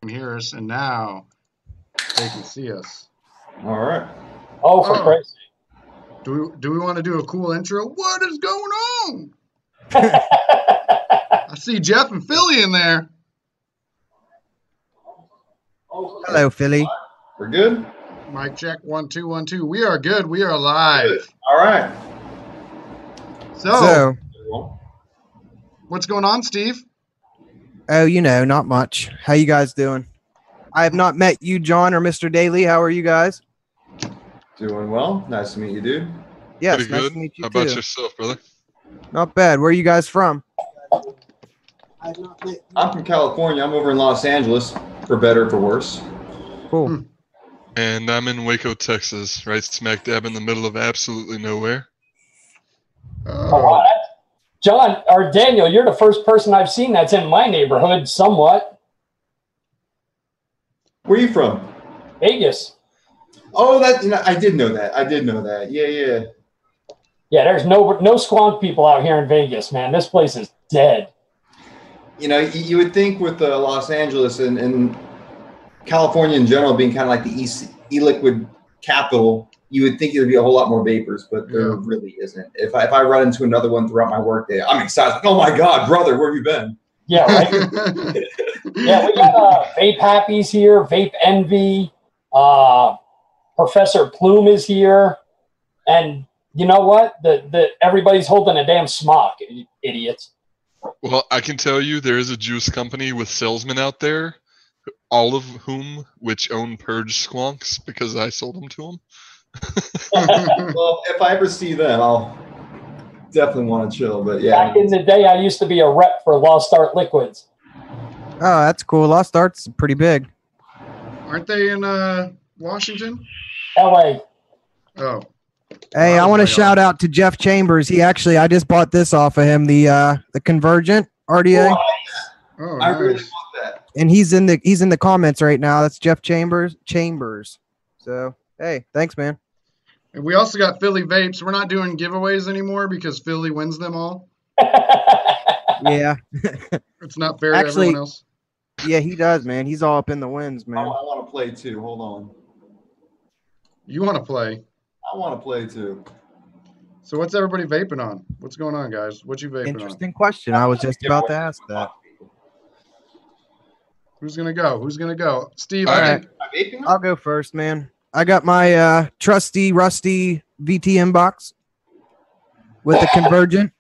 can hear us, and now they can see us. All right. Oh, for Christ's sake. Do we want to do a cool intro? What is going on? I see Jeff and Philly in there. Hello, Philly. We're good? Mic check, 1 2 1 2. We are good. We are live. Good. All right. So, what's going on, Steve? Oh, you know, not much. How you guys doing? I have not met you, John, or Mr. Daly. How are you guys? Doing well. Nice to meet you, dude. Yes, Pretty nice good. to meet you How about too. yourself, brother? Not bad. Where are you guys from? I'm from California. I'm over in Los Angeles, for better or for worse. Cool. And I'm in Waco, Texas, right smack dab in the middle of absolutely nowhere. Oh, wow. John, or Daniel, you're the first person I've seen that's in my neighborhood somewhat. Where are you from? Vegas. Oh, I did know that. Yeah. Yeah, there's no squonk people out here in Vegas, man. This place is dead. You know, you would think with Los Angeles and California in general being kind of like the e-liquid capital, you would think there'd be a whole lot more vapors, but there really isn't. If I run into another one throughout my workday, I'm excited. Like, oh my God, brother, where have you been? Yeah, right. Yeah, we got Vape Happies here, Vape Envy. Professor Plume is here, and you know what? Everybody's holding a damn smock, idiots. Well, I can tell you there is a juice company with salesmen out there, all of whom which own Purge squonks because I sold them to them. Well, if I ever see them, I'll definitely want to chill. But yeah, back in the day, I used to be a rep for Lost Art Liquids. Oh, that's cool. Lost Art's pretty big. Aren't they in Washington? LA. Oh. Hey, I want to shout out to Jeff Chambers. I just bought this off of him, the Convergent RDA. Oh, I nice. really want that. And he's in the comments right now. That's Jeff Chambers. So, hey, thanks, man. And we also got Philly Vapes. We're not doing giveaways anymore because Philly wins them all. Yeah. It's not fair to everyone else. Yeah, he does, man. He's all up in the wins, I man. want to play too. Hold on. You want to play. I want to play too. So what's everybody vaping on? What's going on, guys? What you vaping Interesting question. I was just about to ask that. on? Who's going to go? Steve, All I right. think. I'll go first, man. I got my trusty, rusty VTM box with the Convergent.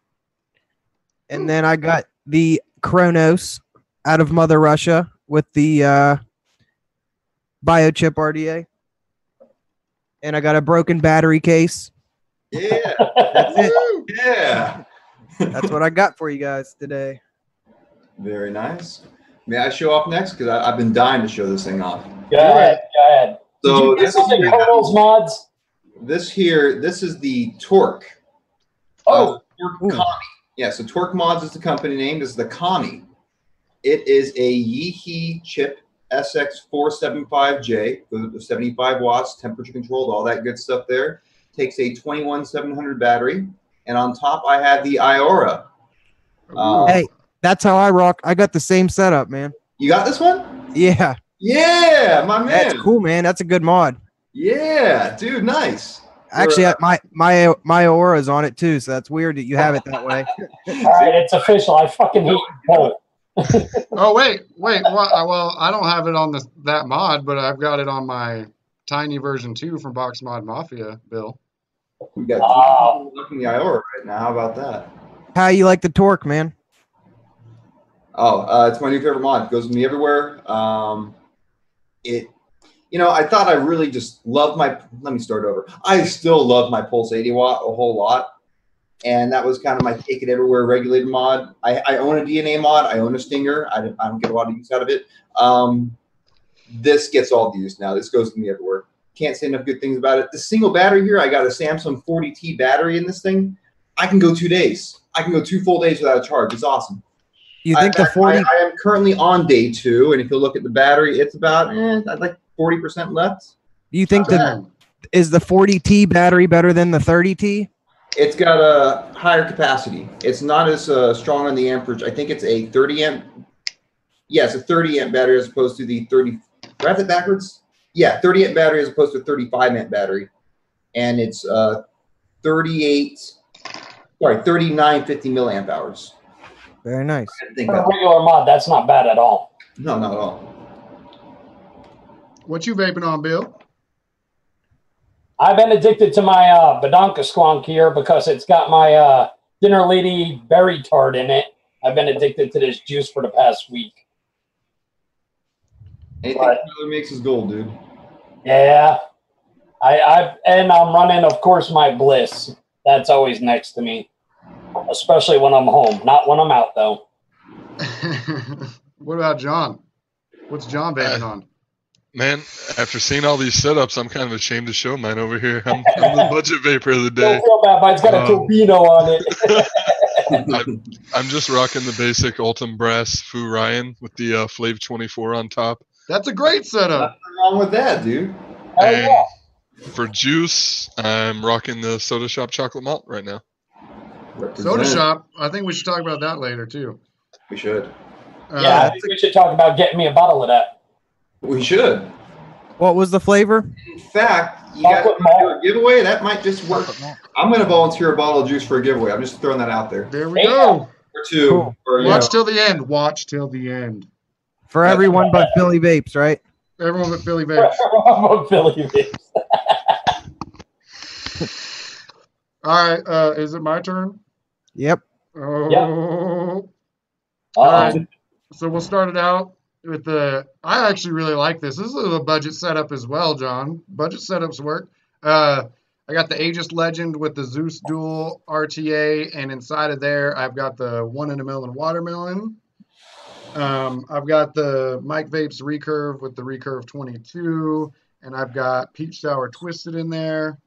And then I got the Kronos out of Mother Russia with the Biochip RDA. And I got a broken battery case. Yeah. That's it. Yeah. That's what I got for you guys today. Very nice. May I show off next? Because I've been dying to show this thing off. Go ahead. So Did you get some of the Colonel's mods? This is the Torque. Oh, Kami. Yeah, so Torque Mods is the company name. This is the Kami. It is a Yeehee chip SX475J, goes up to 75 watts, temperature controlled, all that good stuff there. Takes a 21700 battery, and on top I have the Iora. Hey, that's how I rock. I got the same setup, man. You got this one? Yeah. Yeah, my man. That's cool, man. That's a good mod. Yeah, dude, nice. Actually, my aura's on it too, so that's weird that you have it that way. All right, it's official. I fucking hate Bolt. Oh, wait. Well, I don't have it on that mod, but I've got it on my tiny version 2 from Box Mod Mafia, Bill. We got two people looking the Iora right now. How about that? How you like the Torque, man? Oh, it's my new favorite mod. It goes with me everywhere. I thought I really just loved let me start over. I still love my Pulse 80 watt a whole lot. And that was kind of my take it everywhere regulated mod. I own a DNA mod. I own a Stinger. I don't get a lot of use out of it. This gets all the use now. This goes with me everywhere. Can't say enough good things about it. The single battery here, I got a Samsung 40T battery in this thing. I can go 2 days. I can go 2 full days without a charge. It's awesome. You think the 40? I am currently on day 2, and if you look at the battery, it's about like 40% left. Do you think is the 40T battery better than the 30T? It's got a higher capacity. It's not as strong on the amperage. I think it's a 30 amp Yeah, it's a 30 amp battery as opposed to the 30. Do I have it backwards? Yeah, 30 amp battery as opposed to a 35 amp battery, and it's 3950 milliamp hours. Very nice. I think For a regular mod, that's not bad at all. no, not at all. What you vaping on, Bill? I've been addicted to my Badonka Squonk here because it's got my Dinner Lady berry tart in it. I've been addicted to this juice for the past week. Anything Tyler makes is gold, dude. Yeah. And I'm running, of course, my Bliss. That's always next to me, especially when I'm home. Not when I'm out, though. What about John? What's John vaping on? Man, after seeing all these setups, I'm kind of ashamed to show mine over here. I'm the budget vapor of the day. Don't feel bad, but it's got a Tobino on it. I'm just rocking the basic Ultim Brass Fu Ryan with the Flav 24 on top. That's a great setup. Nothing wrong with that, dude. And for juice, I'm rocking the Soda Shop Chocolate Malt right now. Soda Shop. I think we should talk about that later too. We should. Yeah, I think we should talk about getting me a bottle of that. We should. What was the flavor? In fact, you got to do a giveaway. That might just work. I'm going to volunteer a bottle of juice for a giveaway. I'm just throwing that out there. There we go. Or two. Cool. Or, Watch till the end. Watch till the end. For everyone but Philly Vapes, right? Everyone but Philly Vapes. Philly Vapes. All right. Is it my turn? Yep. Oh. Yep. All right. So we'll start it out with I actually really like this. This is a budget setup as well, John. Budget setups work. I got the Aegis Legend with the Zeus Dual RTA, and inside of there, I've got the 1 in a Million Watermelon. I've got the Mike Vapes Recurve with the Recurve 22, and I've got Peach Sour Twisted in there.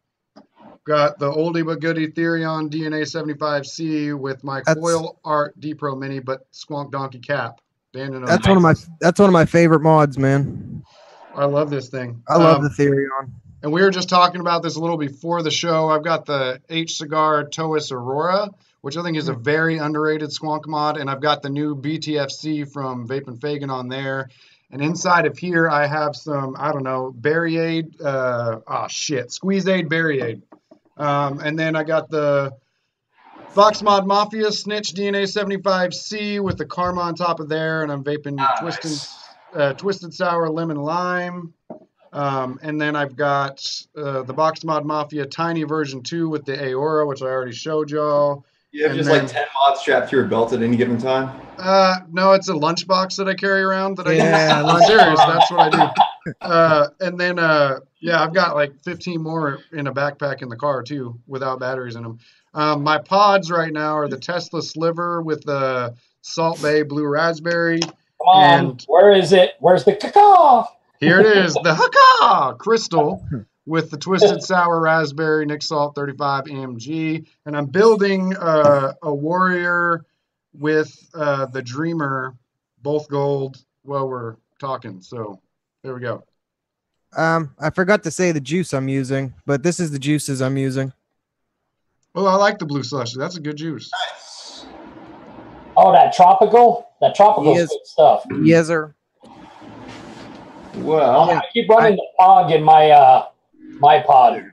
Got the oldie but goodie Therion DNA 75C with my Coil Art D Pro Mini, but Squonk Donkey Cap. That's one of my favorite mods, man. I love this thing. I love the Therion. And we were just talking about this a little before the show. I've got the H Cigar Toas Aurora, which I think is a very underrated Squonk mod, and I've got the new BTFC from Vape and Fagan on there. And inside of here, I have some, I don't know, Berryade, Squeeze Aid Berryade. And then I got the Fox Mod Mafia Snitch DNA 75C with the Karma on top of there, and I'm vaping Twisted Sour Lemon Lime. And then I've got the Box Mod Mafia Tiny version 2 with the Aora, which I already showed y'all. You have like 10 mods strapped to your belt at any given time? No, it's a lunchbox that I carry around that I use. I'm serious. That's what I do. And then, I've got like 15 more in a backpack in the car too, without batteries in them. My pods right now are the Tesla Sliver with the Salt Bay Blue Raspberry. Come on, where is it? Where's the cacao? Here it is, the Haka Crystal with the Twisted Sour Raspberry Nick Salt 35 AMG. And I'm building a Warrior with the Dreamer, both gold, while we're talking. So there we go. I forgot to say the juice I'm using, but this is the juices I'm using. Oh, I like the Blue Slushy. That's a good juice. Nice. Oh, that tropical? That tropical is good stuff. Yes, sir. Well, I keep running the Pog in my my pod.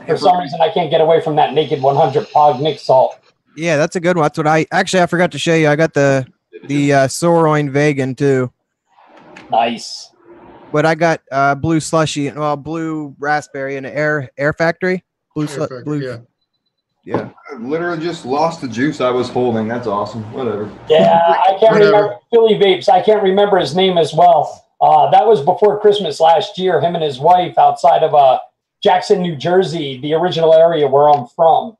For some reason, I can't get away from that Naked 100 Pog Nick Salt. Yeah, that's a good one. That's what I forgot to show you. I got the Soroin Vegan too. Nice. But I got blue slushy, blue raspberry in an Air Factory. Blue. Yeah. I literally just lost the juice I was holding. That's awesome. Whatever. Yeah, I can't remember Philly Vapes. I can't remember his name as well. That was before Christmas last year. Him and his wife outside of Jackson, New Jersey, the original area where I'm from.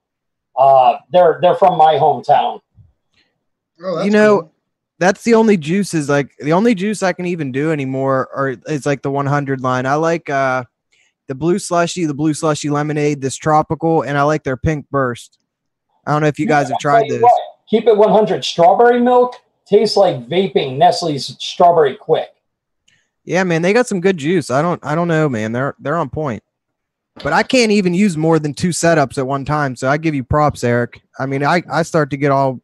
They're from my hometown. Oh, that's cool. That's the only juices, like the only juice I can even do anymore is like the 100 line. I like the blue slushy lemonade, this tropical, and I like their pink burst. I don't know if you guys have tried this. What, keep it 100 strawberry milk tastes like vaping Nestle's Strawberry Quick. Yeah, man, they got some good juice. I don't know, man. They're on point. But I can't even use more than 2 setups at one time, so I give you props, Eric. I mean, I start to get all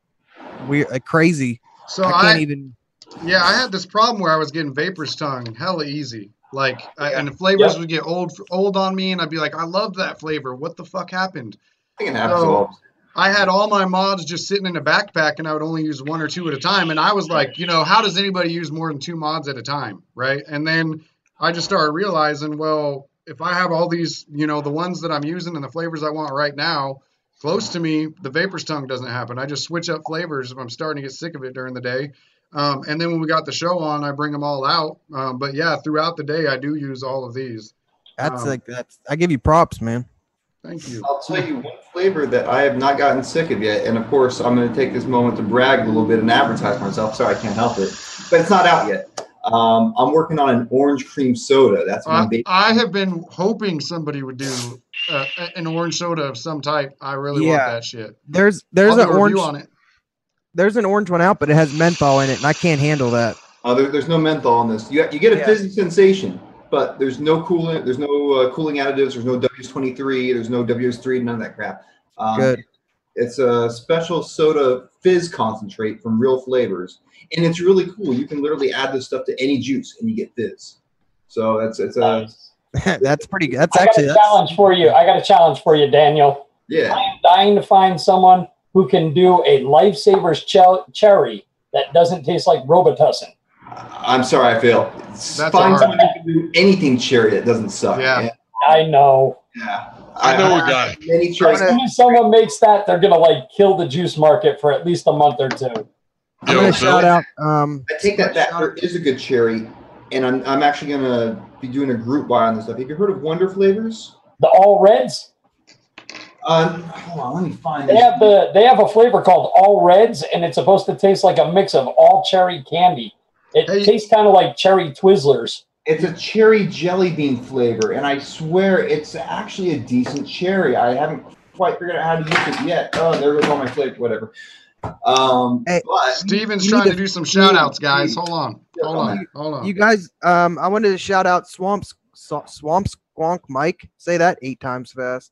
weird, crazy. So I can't even. Yeah, I had this problem where I was getting vapor's tongue hella easy. Like, Yeah. and the flavors Yep. would get old on me, and I'd be like, I love that flavor. What the fuck happened? I think it happens So all. I had all my mods just sitting in a backpack, and I would only use 1 or 2 at a time. And I was like, how does anybody use more than 2 mods at a time, right? And then I just started realizing, well, if I have all these, the ones that I'm using and the flavors I want right now close to me, the vapor's tongue doesn't happen. I just switch up flavors if I'm starting to get sick of it during the day. And then when we got the show on, I bring them all out. But yeah, throughout the day, I do use all of these. That's I give you props, man. Thank you. I'll tell you one flavor that I have not gotten sick of yet, and of course, I'm going to take this moment to brag a little bit and advertise myself. Sorry, I can't help it, but it's not out yet. I'm working on an orange cream soda. That's my baby. I have been hoping somebody would do an orange soda of some type. I really want that shit. There's I'll an do a orange review on it. There's an orange one out, but it has menthol in it, and I can't handle that. There's no menthol in this. You get a fizzy sensation, but there's no cooling. There's no cooling additives. There's no WS23. There's no WS3. None of that crap. Good. It's a special soda fizz concentrate from Real Flavors, and it's really cool. You can literally add this stuff to any juice, and you get fizz. So it's Nice. That's pretty good. That's I got a challenge for you. I got a challenge for you, Daniel. Yeah. I am dying to find someone who can do a Lifesavers cherry that doesn't taste like Robitussin. I'm sorry, I failed. Find someone who can do anything cherry that doesn't suck. Yeah. I know. Yeah. I know a guy. Many cherry. As soon as someone makes that, they're gonna kill the juice market for at least a month or two. I'm gonna shout out. I take that there is a good cherry, and I'm actually gonna be doing a group buy on this stuff. Have you heard of Wonder Flavors? The All Reds. Hold on, let me find. They have a flavor called All Reds, and it's supposed to taste like a mix of all cherry candy. It tastes kind of like cherry Twizzlers. It's a cherry jelly bean flavor, and I swear it's actually a decent cherry. I haven't quite figured out how to use it yet. Oh, there goes all my flavor, whatever. Hey, Steven's trying to do some shout outs, guys. Hold on. You guys, I wanted to shout out Swamp Squonk Mike. Say that 8 times fast.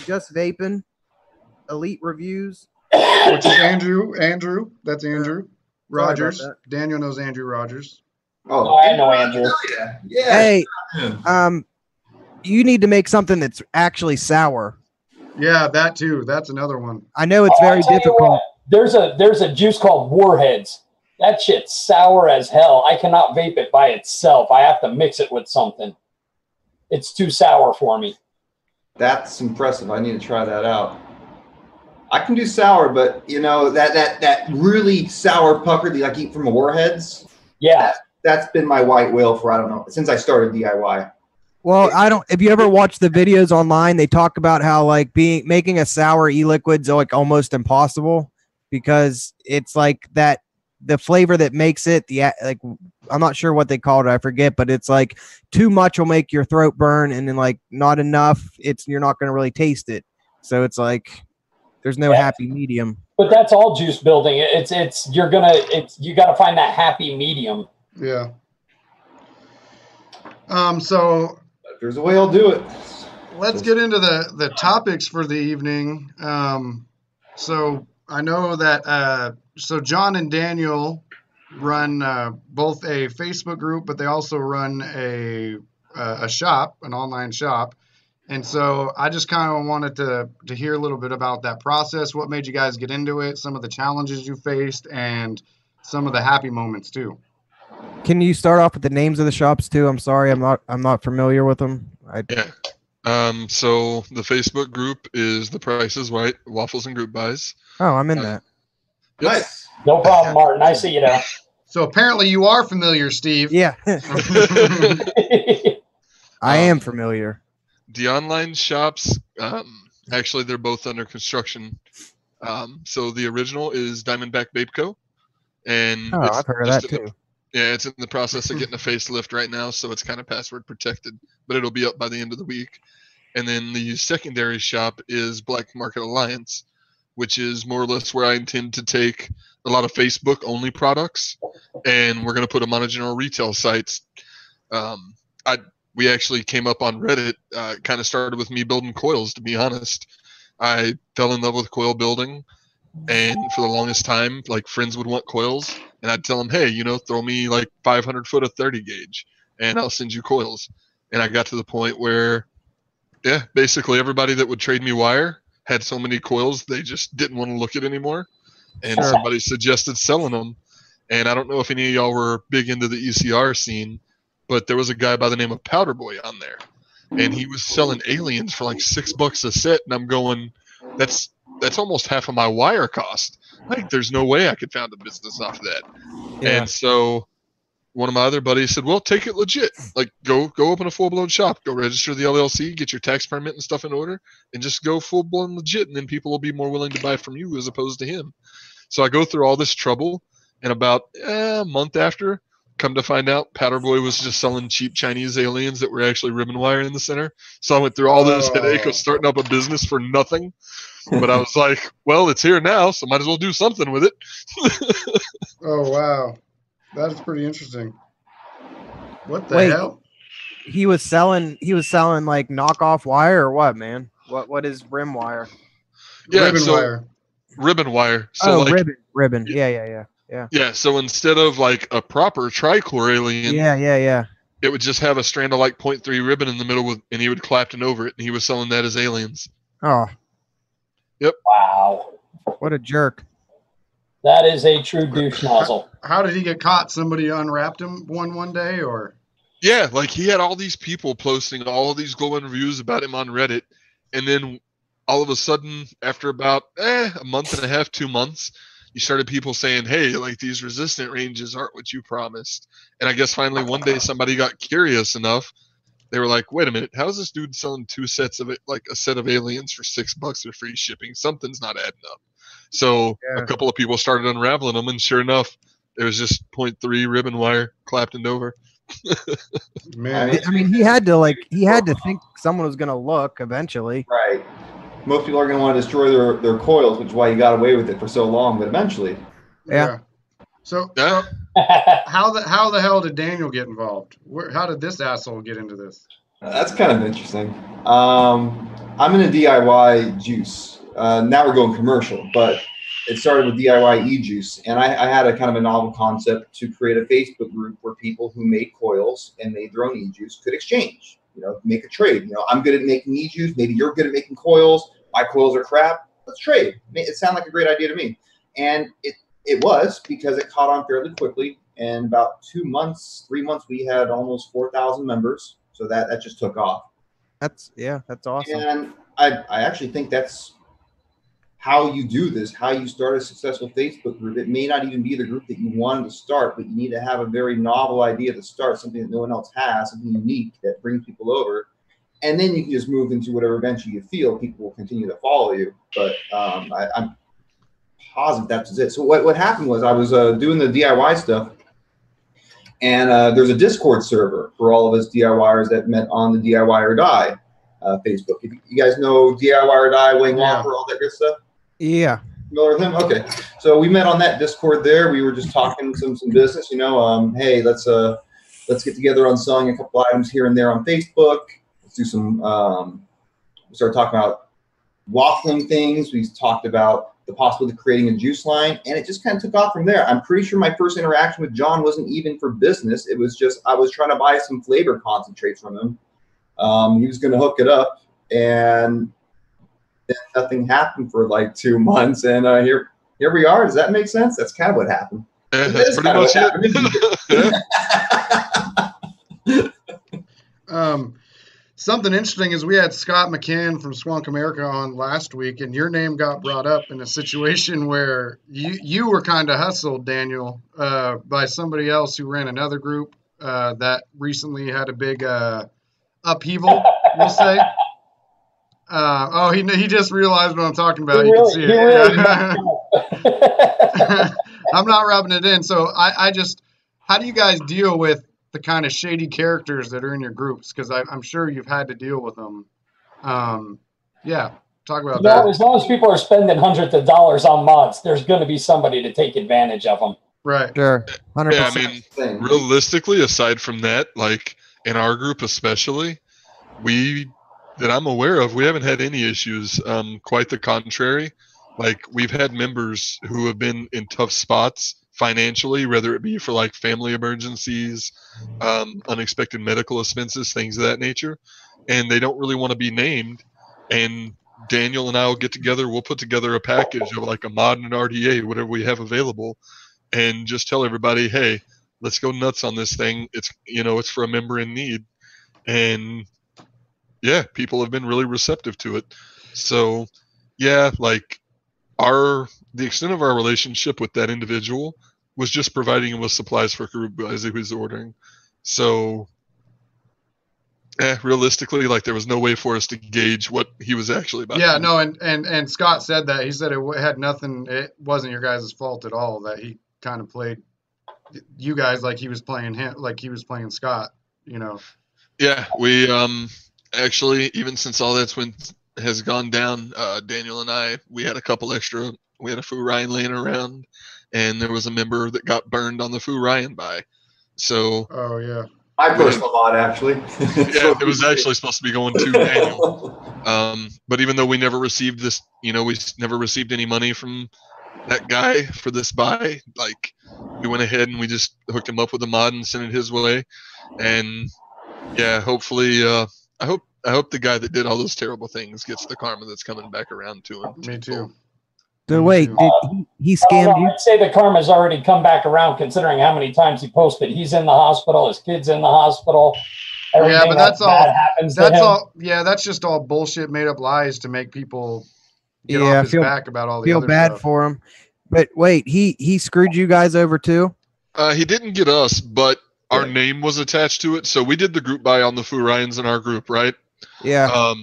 Just Vaping, Elite Reviews. Which is Andrew. That's Andrew. Rogers. That. Daniel knows Andrew Rogers. Oh, I know Andrew. Yeah. Hey, you need to make something that's actually sour. Yeah, that too. That's another one. I know it's very difficult. What, there's a juice called Warheads. That shit's sour as hell. I cannot vape it by itself. I have to mix it with something. It's too sour for me. That's impressive. I need to try that out. I can do sour, but that really sour pucker that I eat from a Warheads. Yeah. That's been my white whale for, I don't know, since I started DIY. Well, if you ever watch the videos online, they talk about how making a sour e-liquid's almost impossible because it's like that the flavor that makes it I'm not sure what they call it, I forget, but it's like too much will make your throat burn, and then not enough, you're not going to really taste it. So it's like there's no happy medium. But that's all juice building. You got to find that happy medium. Yeah. So if there's a way, I'll do it. Let's get into the topics for the evening. So I know that so John and Daniel run both a Facebook group, but they also run a shop, an online shop. And so I just kind of wanted to hear a little bit about that process. What made you guys get into it? Some of the challenges you faced, and some of the happy moments too. Can you start off with the names of the shops too? I'm sorry, I'm not familiar with them. Yeah. So the Facebook group is The Price is Right Waffles and Group Buys. Oh, I'm in that. Nice. No problem, Martin. I see you now. So apparently you are familiar, Steve. Yeah. I am familiar. The online shops, actually, they're both under construction. So the original is Diamondback Vape Co. And I've heard of that too. It's in the process of getting a facelift right now, so it's kind of password protected, but it'll be up by the end of the week. And then the secondary shop is Black Market Alliance, which is more or less where I intend to take a lot of Facebook-only products, and we're going to put them on a general retail sites. We actually came up on Reddit. Kind of started with me building coils, to be honest. I fell in love with coil building, And for the longest time, like friends would want coils, and I'd tell them, hey, throw me like 500 foot of 30 gauge, and I'll send you coils. And I got to the point where, yeah, basically everybody that would trade me wire had so many coils they just didn't want to look at anymore. And Sure. somebody suggested selling them. And I don't know if any of y'all were big into the ECR scene, but there was a guy by the name of Powder Boy on there, and he was selling aliens for like $6 a set. And I'm going, that's almost half of my wire cost. Like, there's no way I could found a business off of that. Yeah. And so one of my other buddies said, well, take it legit. Like, go open a full-blown shop. Go register the LLC, get your tax permit and stuff in order, and just go full-blown legit, and then people will be more willing to buy from you as opposed to him. So I go through all this trouble, and about a month after, come to find out, Powder Boy was just selling cheap Chinese aliens that were actually ribbon wire in the center. So I went through all this headache of starting up a business for nothing. But I was like, well, it's here now, so might as well do something with it. Oh, wow. That is pretty interesting. What the Wait. hell? He was selling like knockoff wire or what, man? What is rim wire? Yeah, Ribbon so wire. ribbon wire. So like, ribbon. Yeah. yeah, so instead of like a proper tricore alien, Yeah. it would just have a strand of like 0.3 ribbon in the middle and he would Clapton over it, and he was selling that as aliens. Oh, Wow. what a jerk. That is a true douche nozzle. How did he get caught? Somebody unwrapped him one day, or? Yeah, like he had all these people posting all of these glowing reviews about him on Reddit, and then all of a sudden, after about a month and a half, 2 months, you started people saying, hey, like these resistant ranges aren't what you promised. And I guess finally one day somebody got curious enough. They were like, wait a minute, how is this dude selling 2 sets of it, like a set of aliens for $6 with free shipping? Something's not adding up. So a couple of people started unraveling them, and sure enough, it was just 0.3 ribbon wire Claptoned over. Man, I mean, he had to think someone was gonna look eventually. Right. Most people are going to want to destroy their coils, which is why you got away with it for so long. But eventually, Yeah. So Yeah. how the hell did Daniel get involved? How did this asshole get into this? that's kind of interesting. I'm in a DIY juice. Now we're going commercial, but it started with DIY e-juice, and I had a kind of a novel concept to create a Facebook group where people who made coils and made their own e-juice could exchange. Make a trade. I'm good at making e-juice. Maybe you're good at making coils. My coils are crap. Let's trade. It sounded like a great idea to me. And it was, because it caught on fairly quickly. In about 2 months, 3 months, we had almost 4,000 members. So that just took off. That's awesome. And I actually think that's how you do this, how you start a successful Facebook group. It may not even be the group that you wanted to start, but you need to have a very novel idea to start, something that no one else has, something unique that brings people over. And then you can just move into whatever venture you feel people will continue to follow you. But I'm positive that's it. So what happened was I was doing the DIY stuff, and there's a Discord server for all of us DIYers that met on the DIY or Die Facebook. You guys know DIY or Die, Wayne Walker, all that good stuff? Yeah. Familiar with him? Okay. So we met on that Discord there. We were just talking some business, hey, let's get together on selling a couple items here and there on Facebook. Let's do some, we started talking about waffling things. We talked about the possibility of creating a juice line, and it just kind of took off from there. I'm pretty sure my first interaction with John wasn't even for business. It was just, I was trying to buy some flavor concentrates from him. He was going to hook it up, and then nothing happened for like 2 months, and here we are. Does that make sense? That's kind of what happened. Yeah, that's pretty much it. Something interesting is we had Scott McCann from Squonk America on last week, and your name got brought up in a situation where you were kind of hustled, Daniel, by somebody else who ran another group that recently had a big upheaval, we'll say. He just realized what I'm talking about. You can see it. I'm not rubbing it in. So how do you guys deal with the kind of shady characters that are in your groups? Because I'm sure you've had to deal with them. Talk about that. As long as people are spending hundreds of dollars on mods, there's going to be somebody to take advantage of them. Right. Sure. 100%. Yeah, I mean, realistically, aside from that, like in our group especially, that I'm aware of, we haven't had any issues. Quite the contrary. Like, we've had members who have been in tough spots financially, whether it be for like family emergencies, unexpected medical expenses, things of that nature, and they don't really want to be named. And Daniel and I will get together. We'll put together a package of like a mod and an RDA, whatever we have available, and just tell everybody, hey, let's go nuts on this thing. It's it's for a member in need, and yeah, people have been really receptive to it. So yeah, like the extent of our relationship with that individual was just providing him with supplies for group as he was ordering. So realistically, like, there was no way for us to gauge what he was actually about. Yeah, no, and Scott said that. He said it had nothing. It wasn't your guys' fault at all. That he kind of played you guys like he was playing him, like he was playing Scott. Yeah, we actually, even since all that's has gone down, Daniel and I, we had a couple extra. We had a Fu Ryan laying around, and there was a member that got burned on the Fu Ryan buy. So. Oh yeah. My personal mod, actually. Yeah, it was actually supposed to be going to Daniel. But even though we never received this, we never received any money from that guy for this buy, like, we went ahead and we just hooked him up with a mod and sent it his way. And yeah, hopefully, I hope the guy that did all those terrible things gets the karma that's coming back around to him. Me too. So wait, did he scammed you? I'd say the karma's already come back around, considering how many times he posted. He's in the hospital. His kid's in the hospital. Yeah, but that's all. Happens That's to him. all. Yeah, that's just all bullshit, made up lies to make people get off his back about all the feel other bad stuff. for him. But wait, he screwed you guys over too? He didn't get us, but our name was attached to it. So we did the group buy on the Fu Ryans in our group, right? Yeah.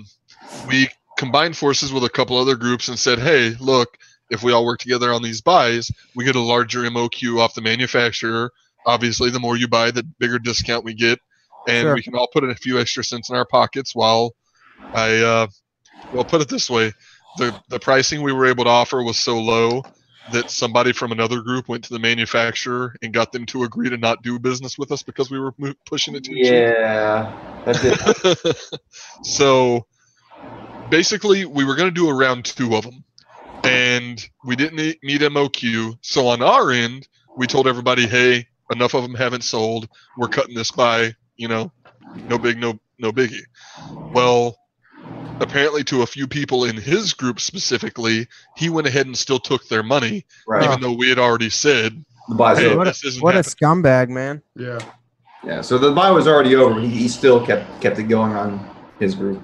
We combined forces with a couple other groups and said, hey, look, if we all work together on these buys, we get a larger MOQ off the manufacturer. Obviously, the more you buy, the bigger discount we get. And we can all put in a few extra cents in our pockets while well, put it this way. The pricing we were able to offer was so low that somebody from another group went to the manufacturer and got them to agree to not do business with us because we were pushing it too cheap. Yeah, that's it. So basically, we were going to do a round 2 of them. And we didn't meet MOQ. So on our end, we told everybody, hey, enough of them haven't sold. We're cutting this by, no biggie. Well, apparently to a few people in his group specifically, he went ahead and still took their money, even though we had already said, hey, what a scumbag, man. Yeah. Yeah, so the buy was already over, but he still kept it going on his group.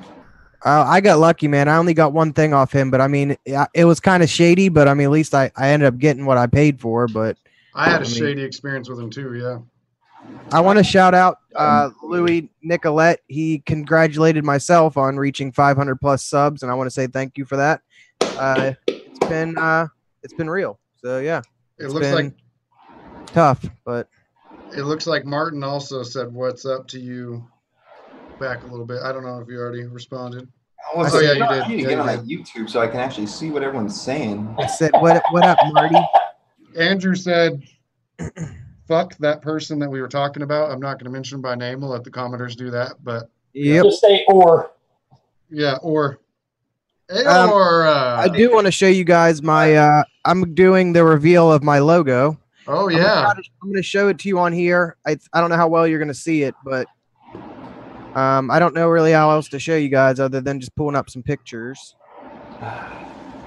I got lucky, man. I only got one thing off him, but I mean, it was kind of shady, but I mean, at least I ended up getting what I paid for. But I had a shady experience with him too. Yeah. I want to shout out Louis Nicolette. He congratulated myself on reaching 500 plus subs, and I want to say thank you for that. It's been real. So yeah, it looks like tough, but it looks like Martin also said, "What's up to you?" Back a little bit. I don't know if you already responded. Oh yeah, you did. I need to get on my YouTube so I can actually see what everyone's saying. I said, "What up, Marty?" Andrew said, "Fuck that person that we were talking about." I'm not going to mention by name. We'll let the commenters do that. But just say or. Yeah, or. I do want to show you guys my. I'm doing the reveal of my logo. Oh yeah. I'm going to show it to you on here. I don't know how well you're going to see it, but. I don't know really how else to show you guys other than just pulling up some pictures.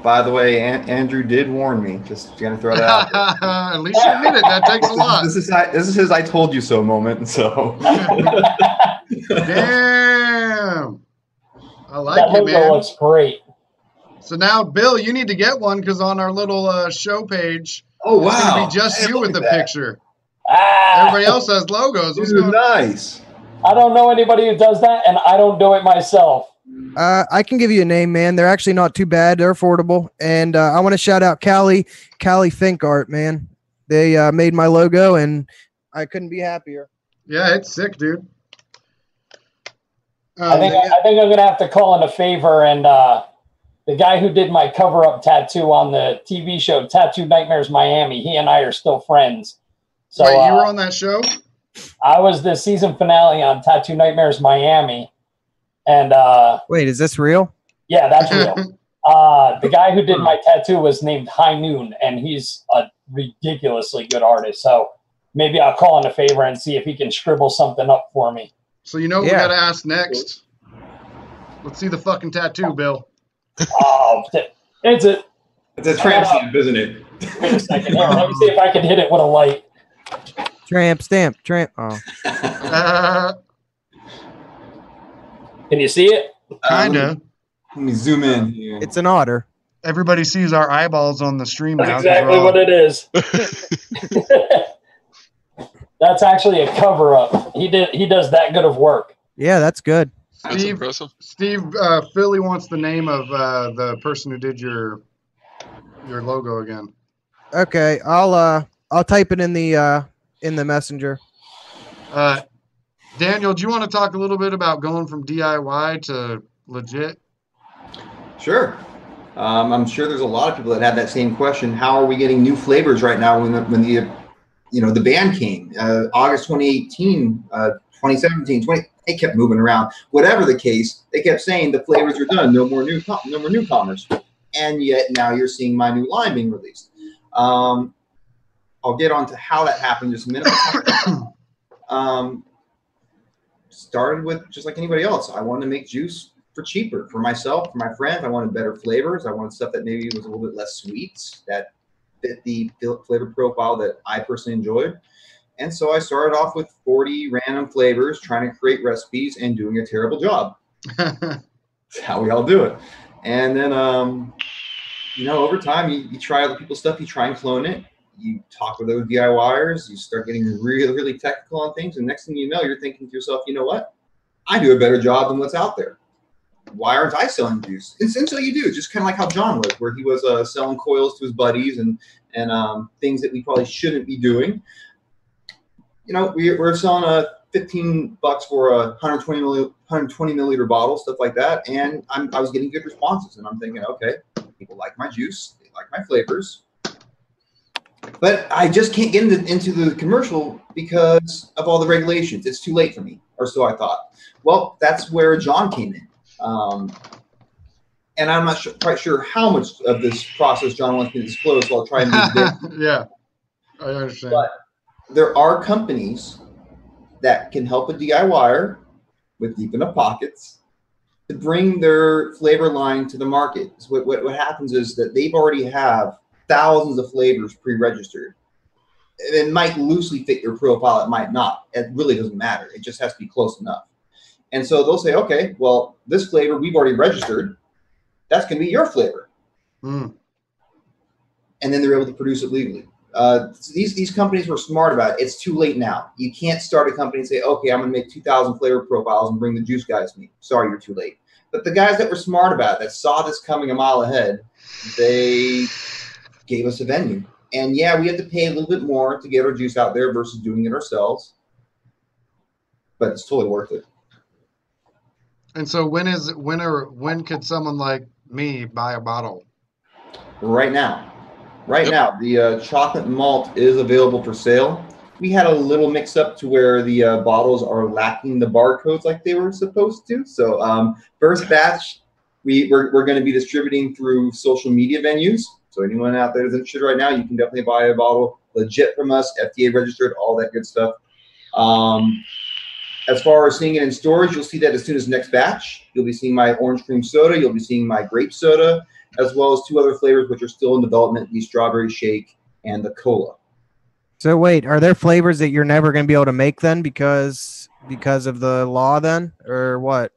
By the way, Andrew did warn me. Just gonna throw that out there. At least you admit it. That takes a lot. This is his "I told you so" moment. So. Damn. I like that it, man. Looks great. So now, Bill, you need to get one because on our little show page, oh wow, it's gonna be just you with the picture. Ah, everybody else has logos. Dude, nice. I don't know anybody who does that, and I don't do it myself. I can give you a name, man. They're actually not too bad. They're affordable. And I want to shout out Cali Think Art, man. They made my logo, and I couldn't be happier. Yeah, it's sick, dude. I think I'm going to have to call in a favor, and the guy who did my cover-up tattoo on the TV show Tattoo Nightmares Miami, he and I are still friends. So, wait, you were on that show? I was the season finale on Tattoo Nightmares Miami. And wait, is this real? Yeah, that's real. The guy who did my tattoo was named High Noon, and he's a ridiculously good artist. So maybe I'll call in a favor and see if he can scribble something up for me. So you know what we got to ask next? Let's see the fucking tattoo, Bill. Oh, it's a tramp stamp, isn't it? Wait a second. Here, let me see if I can hit it with a light. Tramp stamp. Oh. Can you see it? Kinda. Let me zoom in here. It's an otter. Everybody sees our eyeballs on the stream now. That's exactly what it is. That's actually a cover-up. He does that good of work. Yeah, that's good. That's impressive. Steve, Philly wants the name of the person who did your logo again. Okay, I'll type it in the messenger. Daniel, do you want to talk a little bit about going from DIY to legit? Sure. I'm sure there's a lot of people that have that same question. How are we getting new flavors right now when the ban came? August 2018, 2017, they kept moving around. Whatever the case, they kept saying the flavors are done. No more newcomers. And yet now you're seeing my new line being released. I'll get on to how that happened in just a minute. Started with just like anybody else. I wanted to make juice for cheaper for myself, for my friends. I wanted better flavors. I wanted stuff that maybe was a little bit less sweet, that fit the flavor profile that I personally enjoyed. And so I started off with 40 random flavors, trying to create recipes and doing a terrible job. That's how we all do it. And then, over time, you try other people's stuff. You try and clone it. You talk with those DIYers. You start getting really, really technical on things. And next thing you know, you're thinking to yourself, you know what? I do a better job than what's out there. Why aren't I selling juice? And so you do, just kind of like how John was, where he was selling coils to his buddies and things that we probably shouldn't be doing. We're selling $15 for a 120 milliliter bottle, stuff like that. And I was getting good responses. And I'm thinking, okay, people like my juice. They like my flavors. But I just can't get into the commercial because of all the regulations. It's too late for me, or so I thought. Well, that's where John came in. And I'm not quite sure how much of this process John wants me to disclose, so I'll try and move it. Yeah, I understand. But there are companies that can help a DIYer with deep enough pockets to bring their flavor line to the market. So what happens is that they've already have thousands of flavors pre-registered. It might loosely fit your profile. It might not. It really doesn't matter. It just has to be close enough. And so they'll say, okay, well, this flavor we've already registered. That's going to be your flavor. And then they're able to produce it legally. These companies were smart about it. It's too late now. You can't start a company and say, okay, I'm going to make 2,000 flavor profiles and bring the juice guys to me. Sorry, you're too late. But the guys that were smart about it, that saw this coming a mile ahead, they gave us a venue. And yeah, we had to pay a little bit more to get our juice out there versus doing it ourselves. But it's totally worth it. And so when could someone like me buy a bottle? Right now. Now, the chocolate malt is available for sale. We had a little mix up to where the bottles are lacking the barcodes like they were supposed to. So first batch, we're going to be distributing through social media venues. So anyone out there that's interested right now, you can definitely buy a bottle legit from us, FDA registered, all that good stuff. As far as seeing it in stores, you'll see that as soon as next batch. You'll be seeing my orange cream soda. You'll be seeing my grape soda, as well as 2 other flavors which are still in development, the strawberry shake and the cola. So wait, are there flavors that you're never going to be able to make then because of the law then, or what?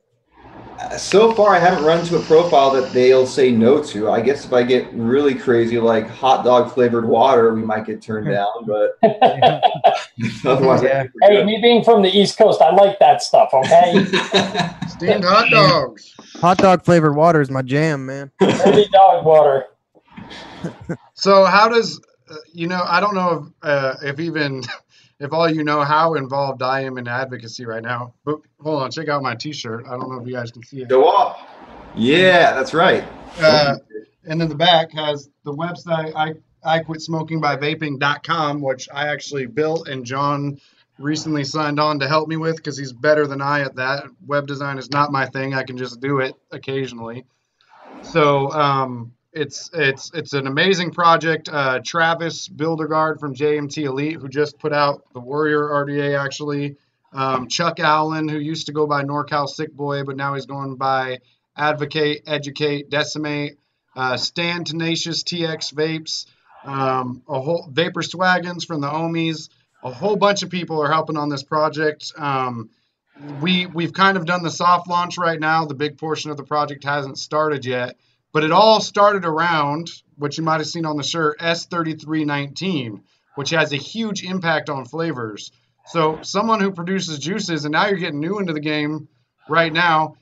So far, I haven't run into a profile that they'll say no to. I guess if I get really crazy, like hot dog flavored water, we might get turned down. But otherwise, Yeah. Hey, me being from the East Coast, I like that stuff. Okay, Steamed hot dogs. Hot dog flavored water is my jam, man. dirty dog water. So how does I don't know if all you know how involved I am in advocacy right now. But hold on, check out my T-shirt. I don't know if you guys can see it. Go off. Yeah, that's right. And in the back has the website iQuitSmokingByVaping.com, which I actually built, and John recently signed on to help me with because he's better than I at that. Web design is not my thing. I can just do it occasionally. So it's an amazing project. Travis Bildergaard from JMT Elite, who just put out the Warrior RDA, actually. Chuck Allen, who used to go by NorCal Sick Boy, but now he's going by Advocate, Educate, Decimate. Stan Tenacious TX Vapes. A whole Vapor Swaggins from the Omies. A whole bunch of people are helping on this project. We've kind of done the soft launch right now. The big portion of the project hasn't started yet, but it all started around what you might have seen on the shirt, S3319, which has a huge impact on flavors. So someone who produces juices, and now you're getting new into the game right now.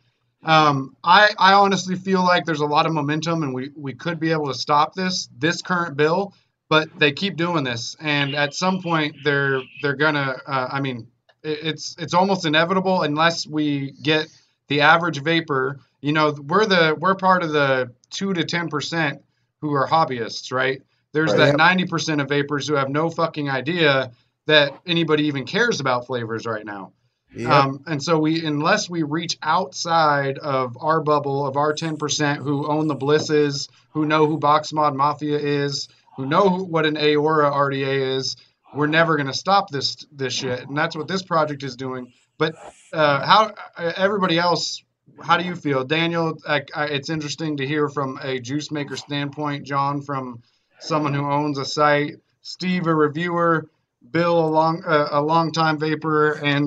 I honestly feel like there's a lot of momentum, and we could be able to stop this current bill, but they keep doing this, and at some point they're gonna. I mean, it's almost inevitable unless we get the average vapor. You know, we're part of the 2 to 10% who are hobbyists, right? There's that 90% of vapors who have no fucking idea that anybody even cares about flavors right now. Yep. And so unless we reach outside of our bubble, of our 10% who own the Blisses, who know who Box Mod Mafia is, who know what an Aora RDA is, we're never going to stop this shit. And that's what this project is doing. But how everybody else, how do you feel? Daniel, it's interesting to hear from a juice maker standpoint, John from someone who owns a site, Steve, a reviewer, Bill, a long-time vapor and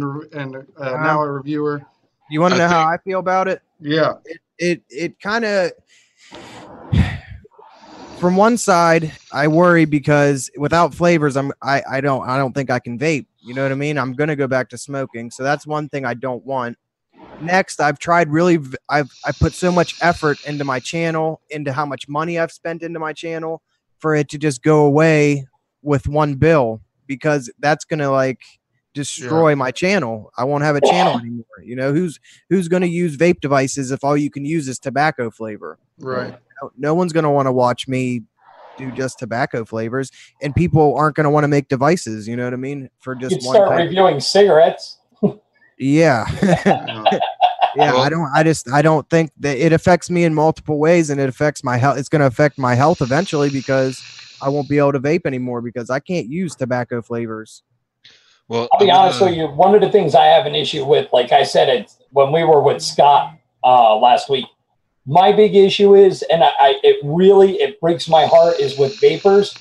now a reviewer. You want to know how I feel about it? Yeah. It kind of, from one side, I worry because without flavors, I don't think I can vape. You know what I mean? I'm gonna go back to smoking, so that's one thing I don't want. Next, I've put so much effort into my channel, into how much money I've spent into my channel, for it to just go away with one bill, because that's gonna like destroy my channel. I won't have a channel anymore. You know, who's gonna use vape devices if all you can use is tobacco flavor? Right. No one's gonna want to watch me do just tobacco flavors, and people aren't gonna want to make devices. You know what I mean? For just you'd start reviewing cigarettes. Yeah. Yeah, I don't think that it affects me in multiple ways, and it affects my health. It's going to affect my health eventually, because I won't be able to vape anymore because I can't use tobacco flavors. Well, I'll be honest with you. One of the things I have an issue with, like I said, when we were with Scott last week, my big issue is, and it breaks my heart, is with vapors.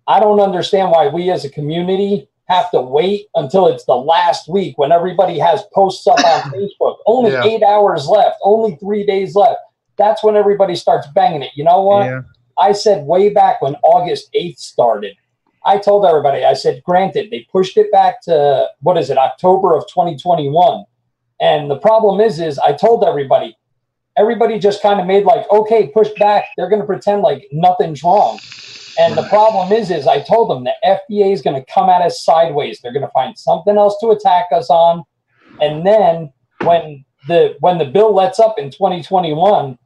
I don't understand why we as a community have to wait until it's the last week when everybody has posts up on Facebook. Only 8 hours left, only 3 days left. That's when everybody starts banging it. You know what? Yeah. I said way back when August 8th started, I told everybody, I said, granted, they pushed it back to, October of 2021. And the problem is I told everybody just kind of made like, okay, push back. They're going to pretend like nothing's wrong. And the problem is I told them the FDA is going to come at us sideways. They're going to find something else to attack us on. And then when the bill lets up in 2021,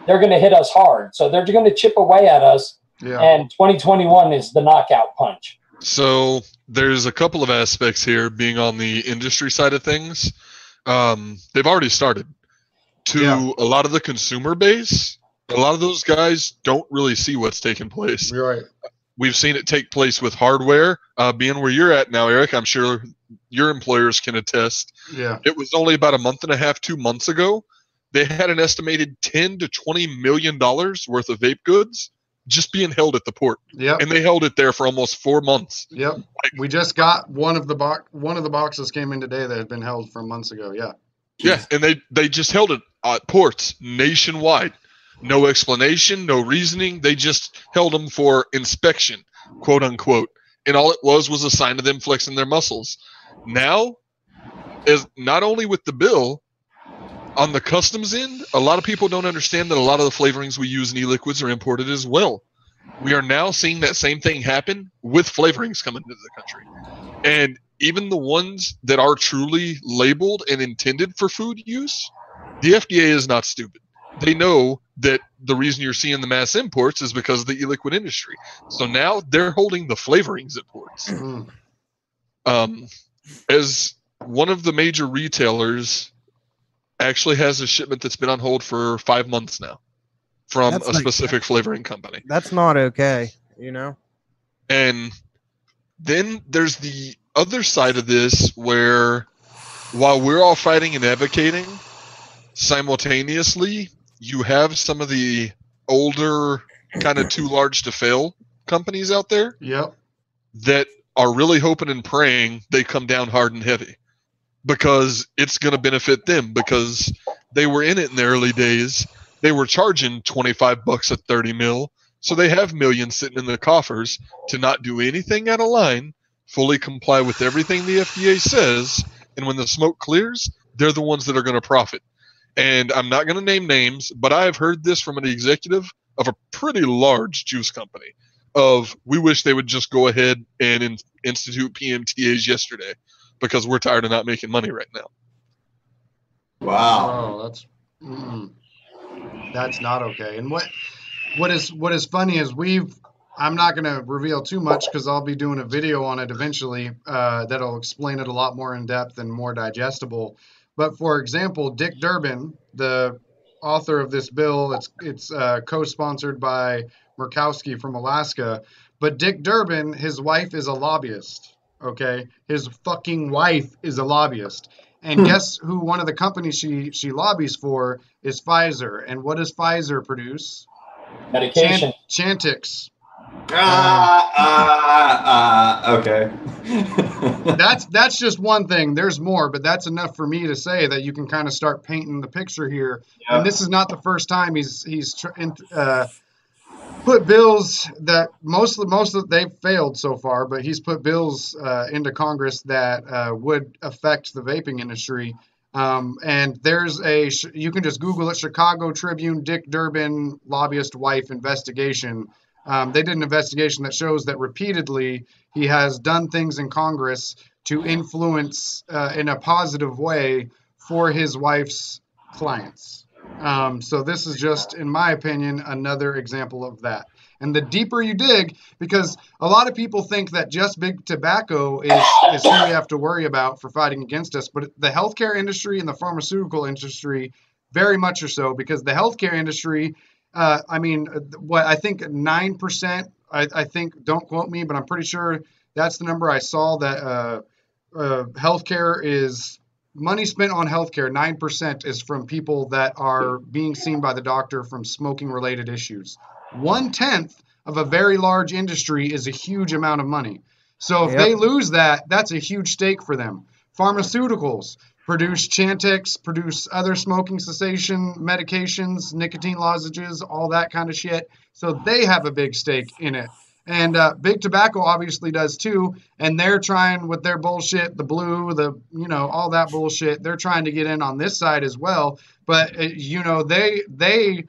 they're going to hit us hard. So they're going to chip away at us. Yeah. And 2021 is the knockout punch. So there's a couple of aspects here, being on the industry side of things. They've already started. To a lot of the consumer base, a lot of those guys don't really see what's taking place. You're right. We've seen it take place with hardware. Being where you're at now, Eric, I'm sure your employers can attest. Yeah. It was only about a month and a half, 2 months ago, they had an estimated $10 to $20 million worth of vape goods just being held at the port. Yep. And they held it there for almost 4 months. Yep. We just got one of the boxes came in today that had been held from months ago. Yeah. Yeah, and they just held it at ports nationwide. No explanation, no reasoning. They just held them for inspection, quote unquote. And all it was a sign of them flexing their muscles. Now, is not only with the bill, on the customs end, a lot of people don't understand that a lot of the flavorings we use in e-liquids are imported as well. We are now seeing that same thing happen with flavorings coming into the country. And even the ones that are truly labeled and intended for food use, the FDA is not stupid. They know that the reason you're seeing the mass imports is because of the e-liquid industry. So now they're holding the flavorings at ports. As one of the major retailers actually has a shipment that's been on hold for 5 months now. from That's a like- specific flavoring company. That's not okay, you know? And then there's the other side of this where while we're all fighting and advocating, simultaneously, you have some of the older, kind of too large to fail companies out there Yep. that are really hoping and praying they come down hard and heavy because it's going to benefit them because they were in it in the early days. They were charging $25 at 30 mil. So they have millions sitting in their coffers to not do anything out of line, fully comply with everything the FDA says. And when the smoke clears, they're the ones that are going to profit. And I'm not going to name names, but I have heard this from an executive of a pretty large juice company of we wish they would just go ahead and institute PMTAs yesterday because we're tired of not making money right now. Wow. Oh, that's not okay. And what is funny is I'm not going to reveal too much because I'll be doing a video on it eventually that'll explain it a lot more in depth and more digestible. But for example, Dick Durbin, the author of this bill, it's co-sponsored by Murkowski from Alaska. But Dick Durbin, his wife is a lobbyist. Okay, his fucking wife is a lobbyist. And guess who one of the companies she lobbies for is Pfizer. And what does Pfizer produce? Medication. Chantix. Okay. That's just one thing. There's more, but that's enough for me to say that you can kind of start painting the picture here. Yeah. And this is not the first time he's put bills that most of they've failed so far, but he's put bills into Congress that would affect the vaping industry. And there's you can just Google it, Chicago Tribune, Dick Durbin lobbyist wife investigation. They did an investigation that shows that repeatedly he has done things in Congress to influence in a positive way for his wife's clients. So this is just, in my opinion, another example of that. And the deeper you dig, because a lot of people think that just big tobacco is who we have to worry about for fighting against us, but the healthcare industry and the pharmaceutical industry very much are so, because the healthcare industry, what I think 9%, I think, don't quote me, but I'm pretty sure that's the number I saw, that healthcare is money spent on healthcare. 9% is from people that are being seen by the doctor from smoking related issues. 1/10 of a very large industry is a huge amount of money. So if they lose that, that's a huge stake for them. Pharmaceuticals produce Chantix, produce other smoking cessation medications, nicotine lozenges, all that kind of shit. So they have a big stake in it. And big tobacco obviously does too. And they're trying with their bullshit, the blue, all that bullshit. They're trying to get in on this side as well. But, they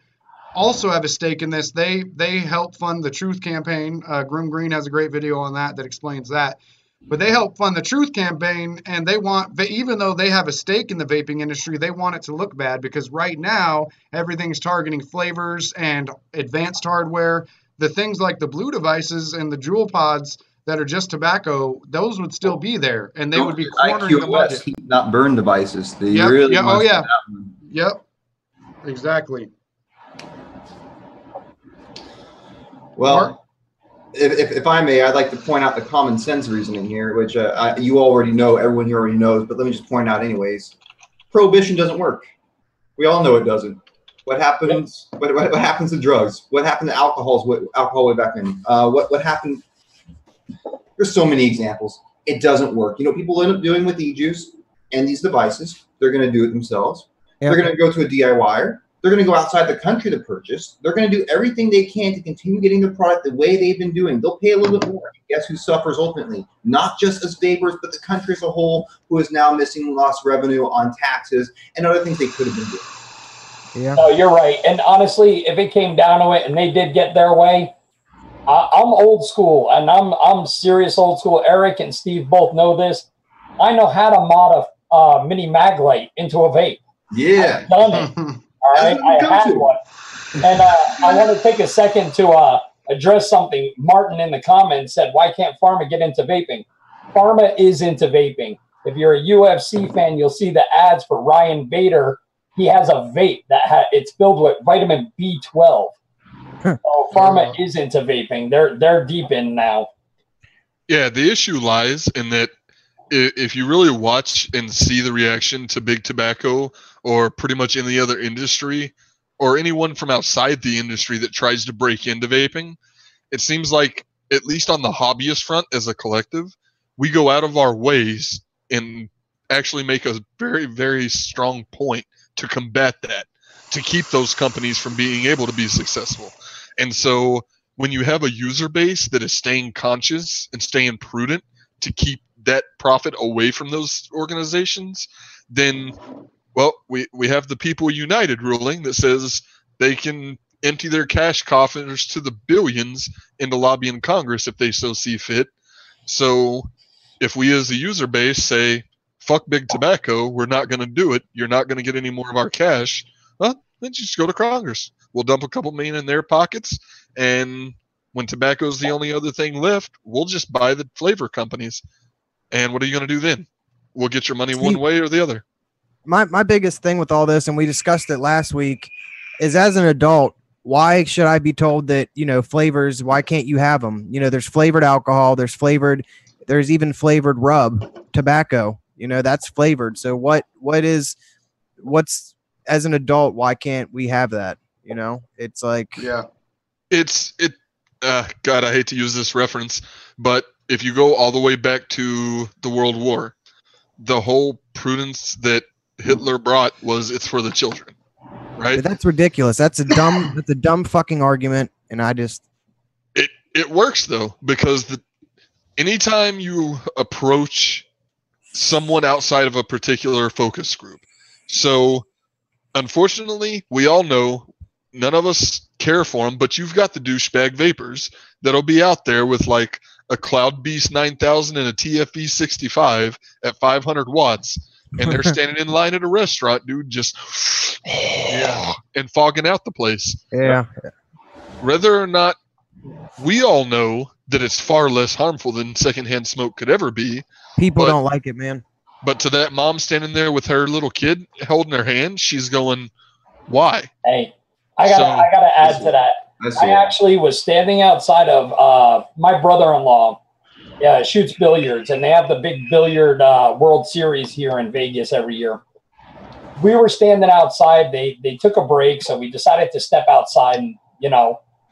also have a stake in this. They help fund the Truth campaign. Groom Green has a great video on that explains that. But they help fund the Truth campaign, and they want, even though they have a stake in the vaping industry, they want it to look bad because right now everything's targeting flavors and advanced hardware. The things like the blue devices and the jewel pods that are just tobacco, those would still be there, and they would be cornering the market. Heat not burn devices. They Yep, really yeah, must oh yeah, have them. yep, exactly. Well, if I may, I'd like to point out the common sense reasoning here, which you already know, everyone here already knows, but let me just point out anyways. Prohibition doesn't work. We all know it doesn't. What happens? What happens to drugs? What happened to alcohol way back then? What happened? There's so many examples. It doesn't work. You know what people end up doing with e-juice and these devices? They're going to do it themselves. Yep. They're going to go to a DIYer. They're going to go outside the country to purchase. They're going to do everything they can to continue getting the product the way they've been doing. They'll pay a little bit more. Guess who suffers ultimately? Not just us vapors, but the country as a whole, who is now missing lost revenue on taxes and other things they could have been doing. Yeah. No, you're right. And honestly, if it came down to it and they did get their way, I'm old school, and I'm serious old school. Eric and Steve both know this. I know how to mod a mini mag light into a vape. Yeah. I've done it. All right, I had one. And I want to take a second to address something. Martin in the comments said, why can't Pharma get into vaping? Pharma is into vaping. If you're a UFC fan, you'll see the ads for Ryan Bader he has a vape that it's filled with vitamin B12. So pharma is into vaping. They're deep in now. Yeah, the issue lies in that if you really watch and see the reaction to big tobacco or pretty much any other industry or anyone from outside the industry that tries to break into vaping, it seems like, at least on the hobbyist front as a collective, we go out of our ways and actually make a very, very strong point to combat that, to keep those companies from being able to be successful. And so when you have a user base that is staying conscious and staying prudent to keep that profit away from those organizations, then, well, we have the People United ruling that says they can empty their cash coffers to the billions into lobbying Congress if they so see fit. So if we as a user base say, fuck big tobacco, we're not going to do it, you're not going to get any more of our cash, well, then just go to Congress. We'll dump a couple million in their pockets, and when tobacco's the only other thing left, we'll just buy the flavor companies. And what are you going to do then? We'll get your money one way or the other. My biggest thing with all this, and we discussed it last week, is as an adult, why should I be told that, flavors, why can't you have them? There's flavored alcohol, there's even flavored rub tobacco, that's flavored. So what's as an adult, why can't we have that? It's like, yeah, God, I hate to use this reference, but if you go all the way back to the World War, the whole prudence that Hitler brought was it's for the children, right? But that's ridiculous. That's a dumb fucking argument, and it works though, because anytime you approach someone outside of a particular focus group, so unfortunately, we all know none of us care for them, but you've got the douchebag vapors that'll be out there with like a Cloud Beast 9000 and a TFE 65 at 500 watts, and they're standing in line at a restaurant, dude, just and fogging out the place. Yeah. Whether or not we all know that it's far less harmful than secondhand smoke could ever be. People don't like it, man. But to that mom standing there with her little kid holding her hand, she's going, why? Hey, I gotta add to that. I actually was standing outside of my brother-in-law shoots billiards, and they have the big billiard World Series here in Vegas every year. We were standing outside. They took a break, so we decided to step outside, and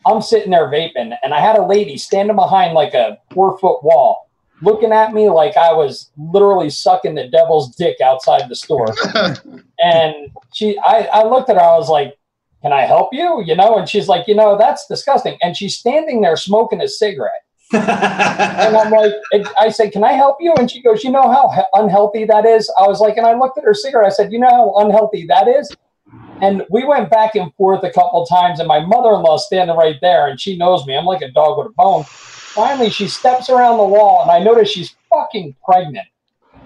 I'm sitting there vaping, and I had a lady standing behind like a 4-foot wall looking at me like I was literally sucking the devil's dick outside the store. And I looked at her, I was like, can I help you? And she's like, that's disgusting. And she's standing there smoking a cigarette. And I'm like, I said, can I help you? And she goes, you know how unhealthy that is? I was like, and I looked at her cigarette. I said, you know how unhealthy that is? And we went back and forth a couple of times, and my mother-in-law standing right there, and she knows me. I'm like a dog with a bone. Finally, she steps around the wall, and I notice she's fucking pregnant.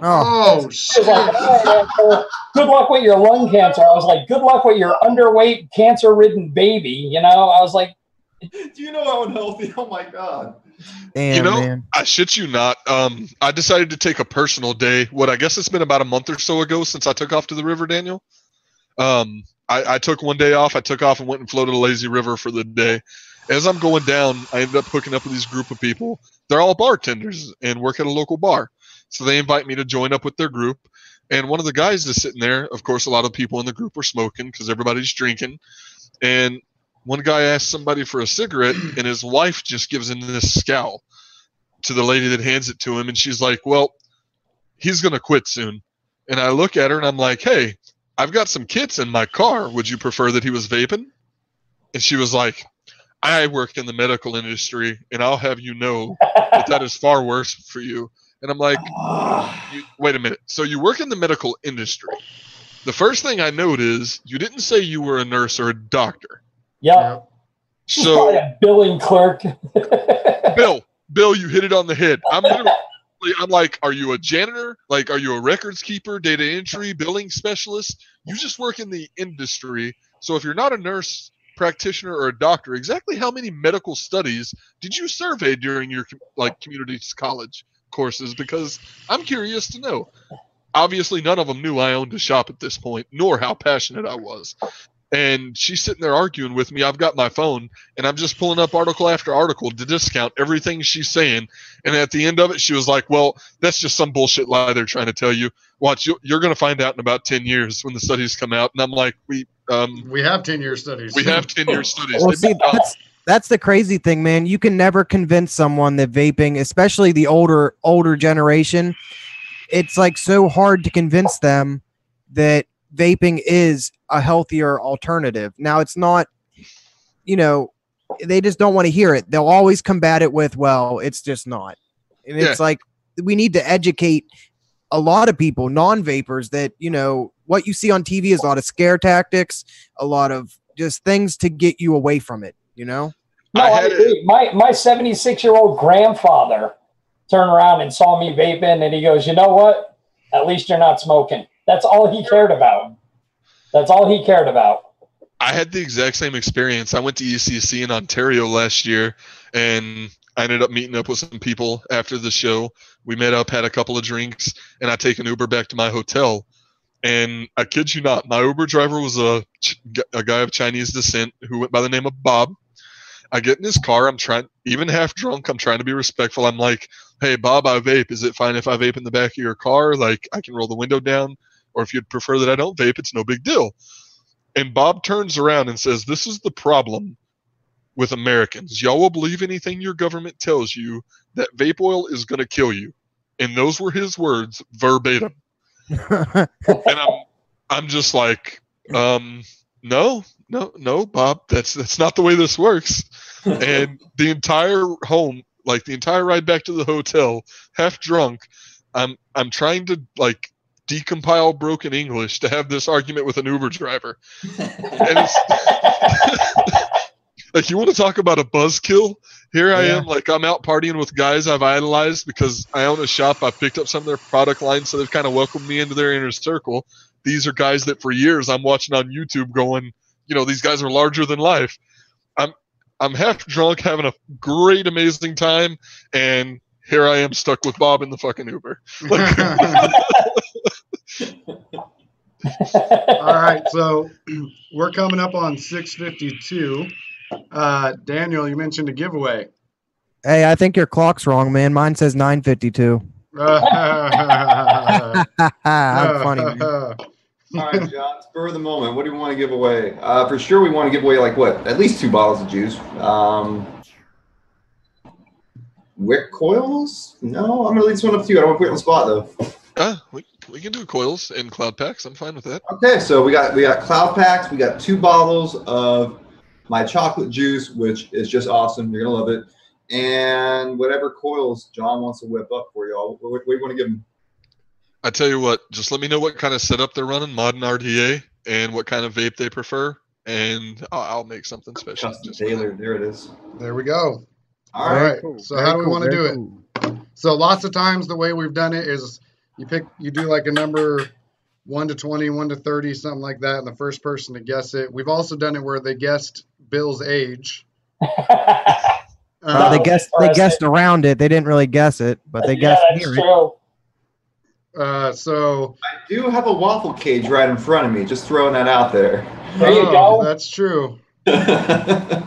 Oh, shit. Like, good luck with your lung cancer. I was like, good luck with your underweight, cancer-ridden baby. I was like, do you know how unhealthy? Oh my God. Damn, man. I shit you not. I decided to take a personal day. I guess it's been about a month or so ago since I took off to the river, Daniel. I took one day off. I took off and went and floated a lazy river for the day. As I'm going down, I ended up hooking up with this group of people. They're all bartenders and work at a local bar. So they invite me to join up with their group. And one of the guys is sitting there. Of course, a lot of people in the group are smoking because everybody's drinking. And one guy asked somebody for a cigarette, and his wife just gives him this scowl to the lady that hands it to him. And she's like, well, he's going to quit soon. And I look at her and I'm like, hey, I've got some kits in my car. Would you prefer that he was vaping? And she was like, I work in the medical industry, and I'll have you know that is far worse for you. And I'm like, wait a minute. So you work in the medical industry. The first thing I note is you didn't say you were a nurse or a doctor. Yep. So a billing clerk. Bill, you hit it on the head. I'm like, are you a janitor? Like, are you a records keeper, data entry, billing specialist? You just work in the industry. So if you're not a nurse, practitioner, or a doctor, exactly how many medical studies did you survey during your community college courses? Because I'm curious to know. obviously none of them knew I owned a shop at this point, nor how passionate I was. And she's sitting there arguing with me. I've got my phone, and I'm just pulling up article after article to discount everything she's saying. And at the end of it, she was like, well, that's just some bullshit lie they're trying to tell you. Watch, you're going to find out in about 10 years when the studies come out. And I'm like, we have 10-year studies. We have 10-year studies. Well, see, that's the crazy thing, man. You can never convince someone that vaping, especially the older generation, it's like so hard to convince them that vaping is a healthier alternative. Now, it's not, they just don't want to hear it. They'll always combat it with, well, it's just not. And it's like, we need to educate a lot of people, non-vapers, that, what you see on TV is a lot of scare tactics, a lot of just things to get you away from it, No, I agree. My 76-year-old grandfather turned around and saw me vaping, and he goes, you know what? At least you're not smoking. That's all he cared about. I had the exact same experience. I went to ECC in Ontario last year, and I ended up meeting up with some people after the show. We met up, had a couple of drinks, and I take an Uber back to my hotel. And I kid you not, my Uber driver was a guy of Chinese descent who went by the name of Bob. I get in his car. I'm trying, even half drunk, I'm trying to be respectful. I'm like, hey, Bob, I vape. Is it fine if I vape in the back of your car? Like, I can roll the window down. Or if you'd prefer that I don't vape, it's no big deal. And Bob turns around and says, this is the problem with Americans. Y'all will believe anything your government tells you, that vape oil is going to kill you. And those were his words, verbatim. And I'm just like, no, Bob, that's not the way this works. And the entire ride back to the hotel, half drunk, I'm trying to like decompile broken English to have this argument with an Uber driver. And it's like, you want to talk about a buzzkill? Here I am, like, I'm out partying with guys I've idolized because I own a shop. I picked up some of their product lines, so they've kind of welcomed me into their inner circle. These are guys that for years I'm watching on YouTube going, these guys are larger than life. I'm half drunk, having a great, amazing time, and here I am stuck with Bob in the fucking Uber. All right, so we're coming up on 6:52. Daniel, you mentioned a giveaway. Hey, I think your clock's wrong, man. Mine says 9:52. I'm funny, man. All right, John, spur of the moment. What do we want to give away? For sure, we want to give away at least 2 bottles of juice. Wick coils? No, I'm gonna leave this one up to you. I don't want to put you on the spot though. We can do coils and cloud packs. I'm fine with that. Okay, so we got cloud packs. We got 2 bottles of my chocolate juice, which is just awesome. You're gonna love it. And whatever coils John wants to whip up for y'all. What do you want to give him? I tell you what, just let me know what kind of setup they're running, modern RDA, and what kind of vape they prefer, and I'll make something special. Custom tailored. There it is. There we go. All right. Cool. So how do we want to do it? So lots of times the way we've done it is you do like a number 1 to 20, 1 to 30, something like that, and the first person to guess it. We've also done it where they guessed Bill's age. They guessed around it. They didn't really guess it, but they guessed near it. So I do have a waffle cage right in front of me. Just throwing that out there. There you go. That's true. I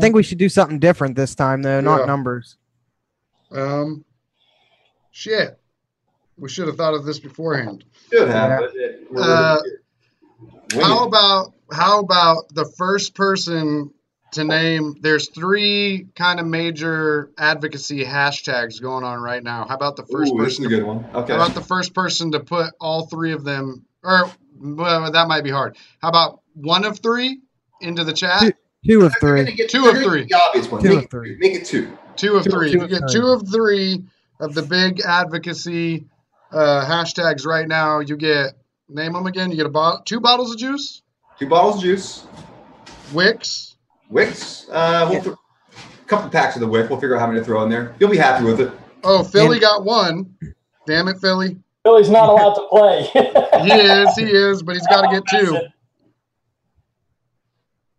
think we should do something different this time, though, not numbers. Shit. We should have thought of this beforehand. Should have. How about the first person to name? There's 3 kind of major advocacy hashtags going on right now. How about the first person? This is a good one. Okay. How about the first person to put all 3 of them? Or well, that might be hard. How about 1 of 3 into the chat? 2 of 3. 2 of 3. The obvious one. 2 of 3. Make it 2. 2 of 3. If you get 2 of 3 of the big advocacy hashtags right now, you get, name them again. You get 2 bottles of juice. 2 bottles of juice. Wicks. A couple packs of the wick. We'll figure out how many to throw in there. You'll be happy with it. Oh, Philly got 1. Damn it, Philly. Philly's not allowed to play. He is, but he's got to get 2.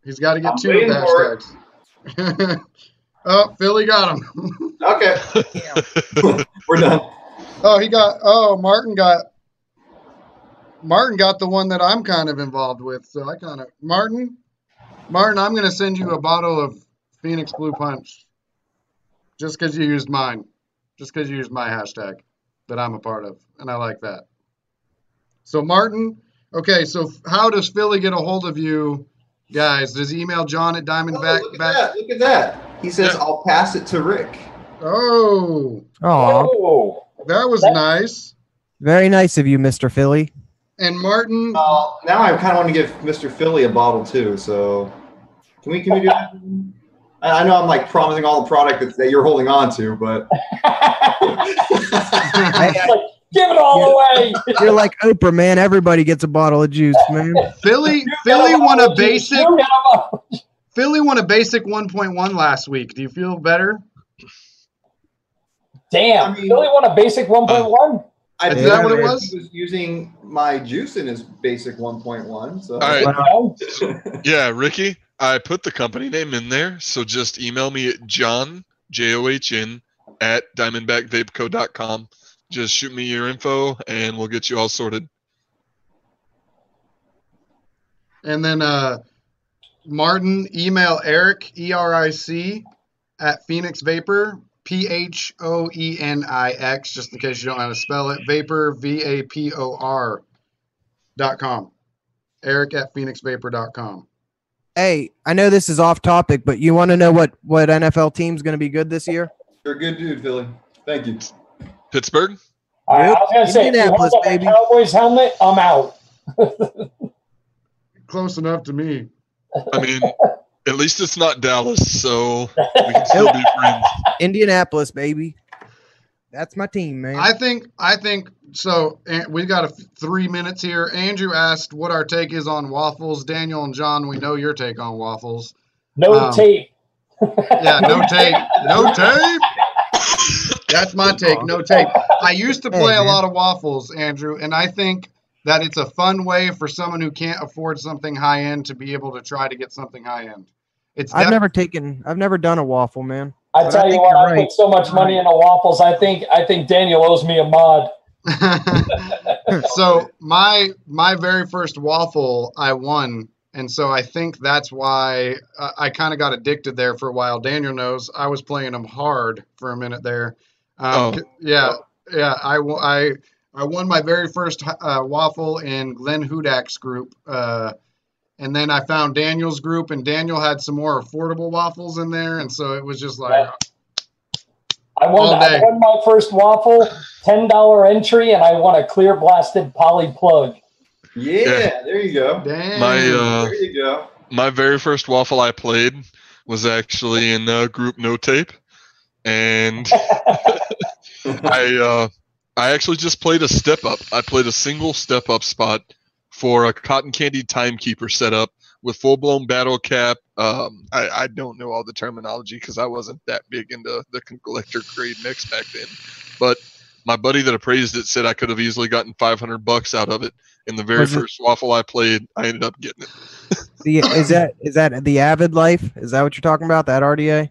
He's got to get 2 of the hashtags. Oh, Philly got him. Okay. We're done. Martin got the one that I'm kind of involved with. So Martin, I'm going to send you a bottle of Phoenix Blue Punch just because you used mine, just because you used my hashtag that I'm a part of. And I like that. So Martin, okay. So how does Philly get a hold of you guys? Does he email John at Diamondback? Look at that. He says, I'll pass it to Rick. Oh, that was nice. Very nice of you, Mr. Philly. And Martin. Now I kind of want to give Mr. Philly a bottle too. So can we do that? I know I'm like promising all the product that you're holding on to, but give it all away. You're like Oprah, man. Everybody gets a bottle of juice, man. Philly won a basic. Philly won a basic 1.1 last week. Do you feel better? Damn, Philly won a basic 1.1. Is that what it was? He was using my juice in his basic 1.1. So. All right. Yeah, Ricky, I put the company name in there, so just email me at John, JOHN, at diamondbackvapeco.com. Just shoot me your info, and we'll get you all sorted. And then Martin, email Eric, ERIC, at Phoenix Vapor, PHOENIX, just in case you don't know how to spell it, Vapor, VAPOR.com. Eric at PhoenixVapor.com. Hey, I know this is off topic, but you want to know what NFL team's going to be good this year? You're a good dude, Philly. Thank you. Pittsburgh? I was going to say, Indianapolis, baby. Cowboys helmet, I'm out. Close enough to me. I mean, at least it's not Dallas, so we can still be friends. Indianapolis, baby. That's my team, man. I think so. We've got 3 minutes here. Andrew asked what our take is on waffles. Daniel and John, we know your take on waffles. No tape. Yeah, no tape. No tape. That's my take. No tape. I used to play a lot of waffles, Andrew, and I think that it's a fun way for someone who can't afford something high end to be able to try to get something high end. I've never done a waffle, man. I tell you what, I put so much money into waffles. I think Daniel owes me a mod. So my very first waffle I won, and so I think that's why I kind of got addicted there for a while. Daniel knows I was playing them hard for a minute there. Yeah. I won my very first waffle in Glenn Hudak's group. And then I found Daniel's group, and Daniel had some more affordable waffles in there. And so it was just like, I won my first waffle, $10 entry, and I won a clear blasted poly plug. Yeah, there you go. Damn. There you go. My very first waffle I played was actually in group No Tape. And I actually just played a step up. I played a single step up spot for a cotton candy timekeeper setup with full-blown battle cap. I don't know all the terminology because I wasn't that big into the collector grade mix back then. But my buddy that appraised it said I could have easily gotten $500 out of it. And the very first waffle I played, I ended up getting it. Is that the Avid Life? Is that what you're talking about? That RDA?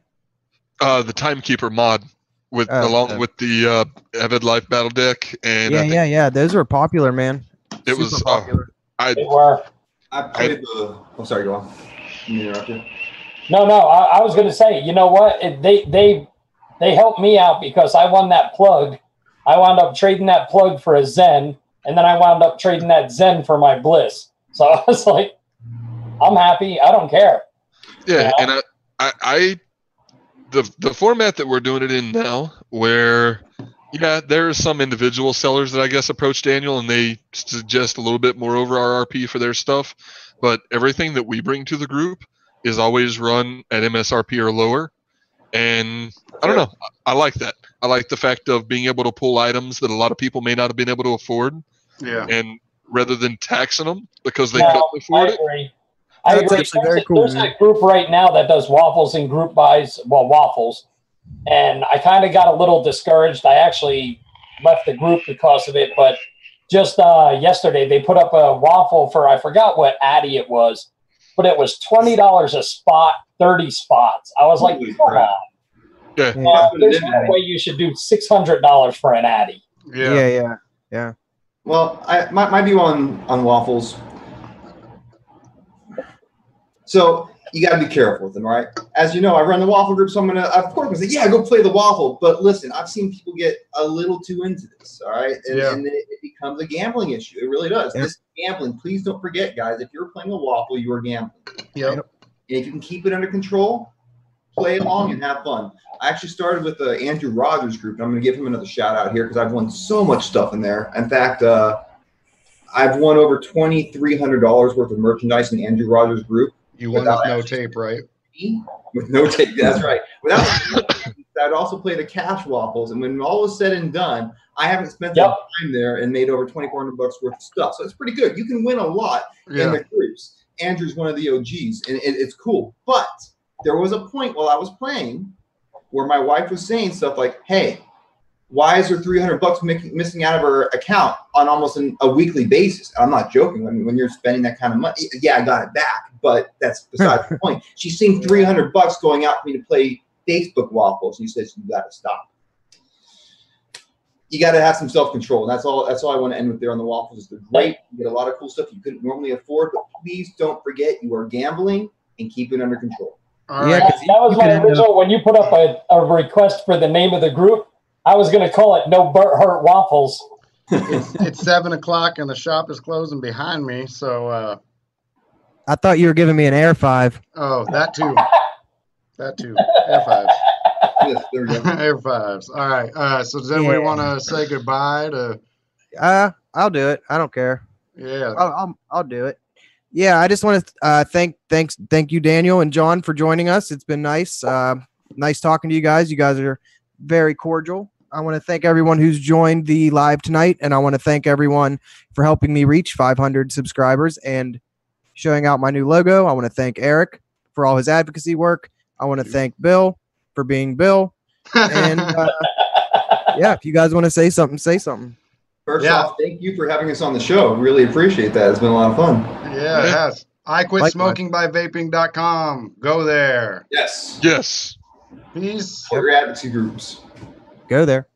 The timekeeper mod along with the Avid Life battle deck. And yeah. Those were popular, man. It was popular. I played the. I'm sorry, go on. You interrupt you. No. I was going to say, you know what? They helped me out because I won that plug. I wound up trading that plug for a Zen, and then I wound up trading that Zen for my Bliss. So I was like, I'm happy. I don't care. Yeah, you know? And the format that we're doing it in now, where there are some individual sellers that I guess approach Daniel and they suggest a little bit more over RRP for their stuff, but everything that we bring to the group is always run at MSRP or lower. And I don't know, I like that. I like the fact of being able to pull items that a lot of people may not have been able to afford. Yeah. And rather than taxing them because they couldn't afford it. I agree. There's a group right now that does waffles and group buys, waffles. And I kind of got a little discouraged. I actually left the group because of it. But just yesterday, they put up a waffle for, I forgot what Addy it was, but it was $20 a spot, 30 spots. I was like, come on. Yeah. There's no way you should do $600 for an Addy. Yeah. Well, my view on waffles. So you got to be careful with them, right? As you know, I run the waffle group, so of course, I'm gonna say, yeah, go play the waffle. But listen, I've seen people get a little too into this, all right? And it becomes a gambling issue. It really does. Yep. This is gambling. Please don't forget, guys, if you're playing a waffle, you are gambling. Yep. And if you can keep it under control, play along and have fun. I actually started with the Andrew Rogers group, and I'm going to give him another shout out here because I've won so much stuff in there. In fact, I've won over $2,300 worth of merchandise in the Andrew Rogers group. You won with no tape, right? With no tape, that's right. Without I'd also play the cash waffles, and when all was said and done, I haven't spent the time there and made over $2,400 worth of stuff. So it's pretty good. You can win a lot in the groups. Andrew's one of the OGs, and it's cool. But there was a point while I was playing where my wife was saying stuff like, "Hey, why is there $300 missing out of her account on almost a weekly basis?" And I'm not joking. I mean, when you're spending that kind of money, yeah, I got it back, but that's besides the point. She's seeing $300 going out for me to play Facebook waffles. And she says, "You got to stop. You got to have some self-control." And that's all I want to end with there on the waffles. They're great. You get a lot of cool stuff you couldn't normally afford, but please don't forget you are gambling and keep it under control. All right. That was my original. When you put up a request for the name of the group, I was going to call it No Burt Hurt Waffles. It's 7 o'clock and the shop is closing behind me. So I thought you were giving me an Air 5. Oh, that too. Air 5s. Yes, there we go. Air 5s. All right. So does anybody want to say goodbye to? I'll do it. I don't care. Yeah. I'll do it. Yeah, I just want to thank you, Daniel and John, for joining us. It's been nice. Nice talking to you guys. You guys are very cordial. I want to thank everyone who's joined the live tonight, and I want to thank everyone for helping me reach 500 subscribers and showing out my new logo. I want to thank Eric for all his advocacy work. I want to thank Bill for being Bill. And yeah, if you guys want to say something, say something. First off, thank you for having us on the show. Really appreciate that. It's been a lot of fun. Yeah, it has. IQuitSmokingByVaping.com. Go there. Yes. Yes. Peace. Your advocacy groups. Go there.